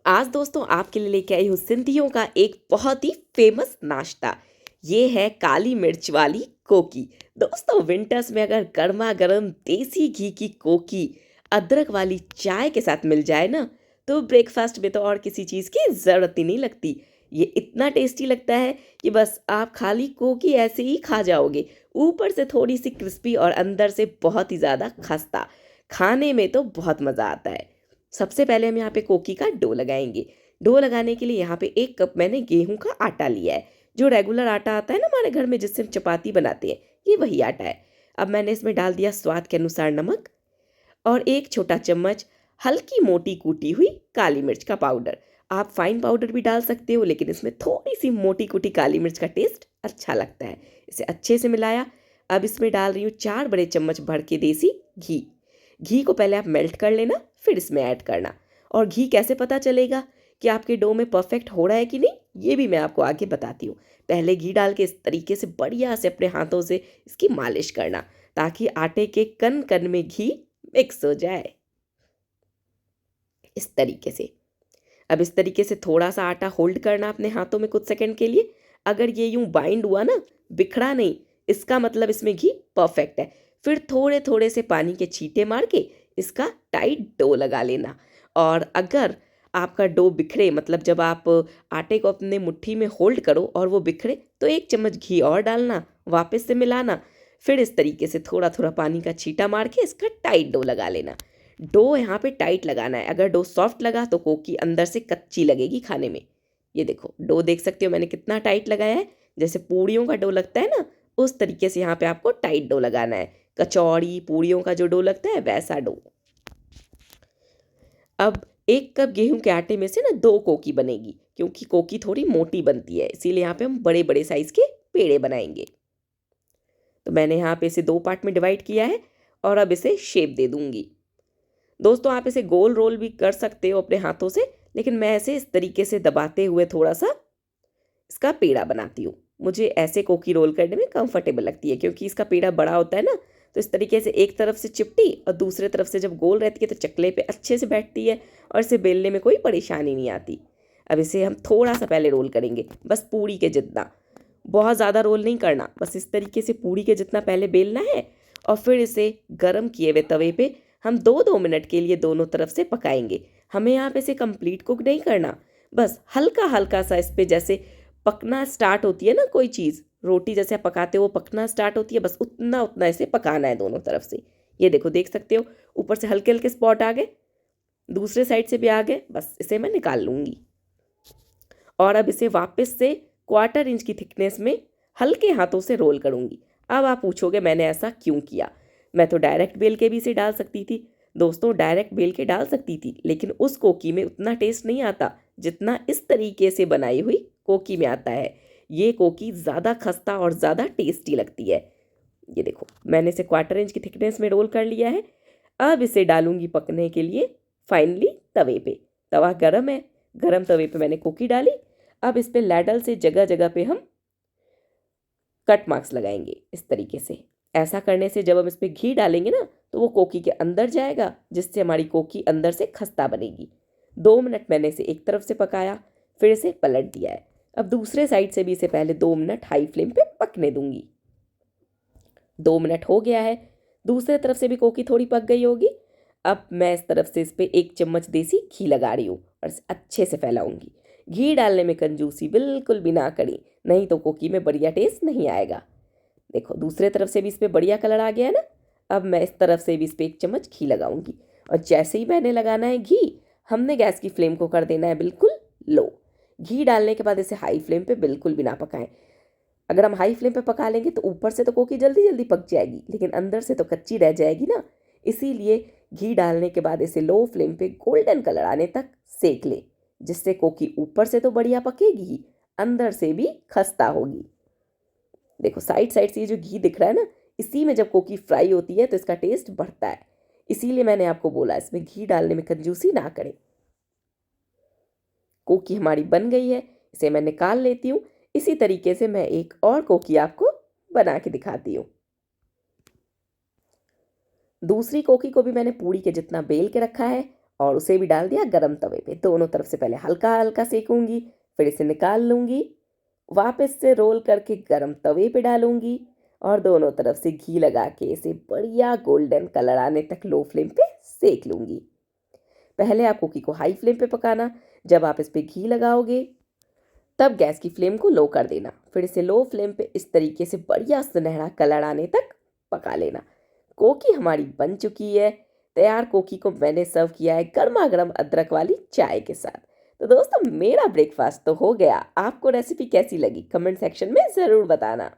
आज दोस्तों आपके लिए लेके आई हूँ सिंधियों का एक बहुत ही फेमस नाश्ता। ये है काली मिर्च वाली कोकी। दोस्तों विंटर्स में अगर गर्मा गर्म देसी घी की कोकी अदरक वाली चाय के साथ मिल जाए ना, तो ब्रेकफास्ट में तो और किसी चीज़ की ज़रूरत ही नहीं लगती। ये इतना टेस्टी लगता है कि बस आप खाली कोकी ऐसे ही खा जाओगे, ऊपर से थोड़ी सी क्रिस्पी और अंदर से बहुत ही ज़्यादा खस्ता। खाने में तो बहुत मज़ा आता है। सबसे पहले हम यहाँ पे कोकी का डो लगाएंगे। डो लगाने के लिए यहाँ पे 1 कप मैंने गेहूं का आटा लिया है। जो रेगुलर आटा आता है ना हमारे घर में, जिससे हम चपाती बनाते हैं, ये वही आटा है। अब मैंने इसमें डाल दिया स्वाद के अनुसार नमक और 1 छोटा चम्मच हल्की मोटी कूटी हुई काली मिर्च का पाउडर। आप फाइन पाउडर भी डाल सकते हो, लेकिन इसमें थोड़ी सी मोटी कुटी काली मिर्च का टेस्ट अच्छा लगता है। इसे अच्छे से मिलाया। अब इसमें डाल रही हूँ 4 बड़े चम्मच भर के देसी घी। घी को पहले आप मेल्ट कर लेना, फिर इसमें ऐड करना। और घी कैसे पता चलेगा कि आपके डो में परफेक्ट हो रहा है कि नहीं, ये भी मैं आपको आगे बताती हूँ। पहले घी डाल के इस तरीके से बढ़िया से अपने हाथों से इसकी मालिश करना, ताकि आटे के कण कण में घी मिक्स हो जाए इस तरीके से। अब इस तरीके से थोड़ा सा आटा होल्ड करना अपने हाथों में कुछ सेकंड के लिए। अगर ये यूं बाइंड हुआ ना, बिखरा नहीं, इसका मतलब इसमें घी परफेक्ट है। फिर थोड़े थोड़े से पानी के छींटे मार के इसका टाइट डो लगा लेना। और अगर आपका डो बिखरे, मतलब जब आप आटे को अपने मुट्ठी में होल्ड करो और वो बिखरे, तो 1 चम्मच घी और डालना, वापस से मिलाना। फिर इस तरीके से थोड़ा थोड़ा पानी का छींटा मार के इसका टाइट डो लगा लेना। डो यहाँ पे टाइट लगाना है। अगर डो सॉफ्ट लगा तो कोकी अंदर से कच्ची लगेगी खाने में। ये देखो डो देख सकते हो मैंने कितना टाइट लगाया है। जैसे पूड़ियों का डो लगता है ना, उस तरीके से यहाँ पे आपको टाइट डो लगाना है। कचौड़ी पूड़ियों का जो डो लगता है वैसा डो। अब 1 कप गेहूं के आटे में से ना 2 कोकी बनेगी, क्योंकि कोकी थोड़ी मोटी बनती है, इसीलिए यहाँ पे हम बड़े बड़े साइज के पेड़े बनाएंगे। तो मैंने यहाँ पे इसे 2 पार्ट में डिवाइड किया है और अब इसे शेप दे दूंगी। दोस्तों आप इसे गोल रोल भी कर सकते हो अपने हाथों से, लेकिन मैं इसे इस तरीके से दबाते हुए थोड़ा सा इसका पेड़ा बनाती हूँ। मुझे ऐसे कोकी रोल करने में कंफर्टेबल लगती है, क्योंकि इसका पेड़ा बड़ा होता है ना, तो इस तरीके से एक तरफ से चिपटी और दूसरे तरफ से जब गोल रहती है तो चकले पे अच्छे से बैठती है और इसे बेलने में कोई परेशानी नहीं आती। अब इसे हम थोड़ा सा पहले रोल करेंगे, बस पूड़ी के जितना। बहुत ज़्यादा रोल नहीं करना, बस इस तरीके से पूड़ी के जितना पहले बेलना है। और फिर इसे गर्म किए हुए तवे पे हम 2-2 मिनट के लिए दोनों तरफ से पकाएंगे। हमें यहाँ पे इसे कंप्लीट कुक नहीं करना, बस हल्का हल्का सा इस पे जैसे पकना स्टार्ट होती है ना कोई चीज़, रोटी जैसे आप पकाते हो पकना स्टार्ट होती है, बस उतना उतना इसे पकाना है दोनों तरफ से। ये देखो देख सकते हो ऊपर से हल्के हल्के स्पॉट आ गए, दूसरे साइड से भी आ गए। बस इसे मैं निकाल लूँगी और अब इसे वापस से 1/4 इंच की थिकनेस में हल्के हाथों से रोल करूँगी। अब आप पूछोगे मैंने ऐसा क्यों किया। मैं तो डायरेक्ट बेल के भी इसे डाल सकती थी। दोस्तों डायरेक्ट बेल के डाल सकती थी, लेकिन उस कोकी में उतना टेस्ट नहीं आता जितना इस तरीके से बनाई हुई कोकी में आता है। ये कोकी ज़्यादा खस्ता और ज़्यादा टेस्टी लगती है। ये देखो मैंने इसे 1/4 इंच की थिकनेस में रोल कर लिया है। अब इसे डालूंगी पकने के लिए फाइनली तवे पे। तवा गरम है, गरम तवे पे मैंने कोकी डाली। अब इस पे लैडल से जगह जगह पे हम कट मार्क्स लगाएंगे इस तरीके से। ऐसा करने से जब हम इस पे घी डालेंगे ना, तो वो कोकी के अंदर जाएगा, जिससे हमारी कोकी अंदर से खस्ता बनेगी। 2 मिनट मैंने इसे एक तरफ से पकाया, फिर इसे पलट दिया है। अब दूसरे साइड से भी इसे पहले 2 मिनट हाई फ्लेम पे पकने दूंगी। 2 मिनट हो गया है, दूसरे तरफ से भी कोकी थोड़ी पक गई होगी। अब मैं इस तरफ से इस पे 1 चम्मच देसी घी लगा रही हूँ और इसे अच्छे से फैलाऊंगी। घी डालने में कंजूसी बिल्कुल भी ना करी, नहीं तो कोकी में बढ़िया टेस्ट नहीं आएगा। देखो दूसरे तरफ से भी इस पे बढ़िया कलर आ गया है ना। अब मैं इस तरफ से भी इस पे 1 चम्मच घी लगाऊंगी और जैसे ही मैंने लगाना है घी, हमने गैस की फ्लेम को कर देना है बिल्कुल लो। घी डालने के बाद इसे हाई फ्लेम पे बिल्कुल भी ना पकाएं। अगर हम हाई फ्लेम पे पका लेंगे तो ऊपर से तो कोकी जल्दी जल्दी पक जाएगी, लेकिन अंदर से तो कच्ची रह जाएगी ना। इसीलिए घी डालने के बाद इसे लो फ्लेम पे गोल्डन कलर आने तक सेक ले, जिससे कोकी ऊपर से तो बढ़िया पकेगी ही, अंदर से भी खस्ता होगी। देखो साइड साइड से ये जो घी दिख रहा है ना, इसी में जब कोकी फ्राई होती है तो इसका टेस्ट बढ़ता है। इसीलिए मैंने आपको बोला इसमें घी डालने में कंजूसी ना करें। कोकी हमारी बन गई है, इसे मैं निकाल लेती हूँ। इसी तरीके से मैं एक और कोकी आपको बना के दिखाती हूँ। दूसरी कोकी को भी मैंने पूड़ी के जितना बेल के रखा है और उसे भी डाल दिया गरम तवे पे। दोनों तरफ से पहले हल्का हल्का सेकूंगी, फिर इसे निकाल लूंगी, वापस से रोल करके गरम तवे पे डालूंगी और दोनों तरफ से घी लगा के इसे बढ़िया गोल्डन कलर आने तक लो फ्लेम पे सेक लूंगी। पहले आप कुकी को हाई फ्लेम पे पकाना, जब आप इस पे घी लगाओगे तब गैस की फ्लेम को लो कर देना, फिर इसे लो फ्लेम पे इस तरीके से बढ़िया सुनहरा कलर आने तक पका लेना। कोकी हमारी बन चुकी है तैयार। कोकी को मैंने सर्व किया है गर्मा गर्म अदरक वाली चाय के साथ। तो दोस्तों मेरा ब्रेकफास्ट तो हो गया। आपको रेसिपी कैसी लगी कमेंट सेक्शन में ज़रूर बताना।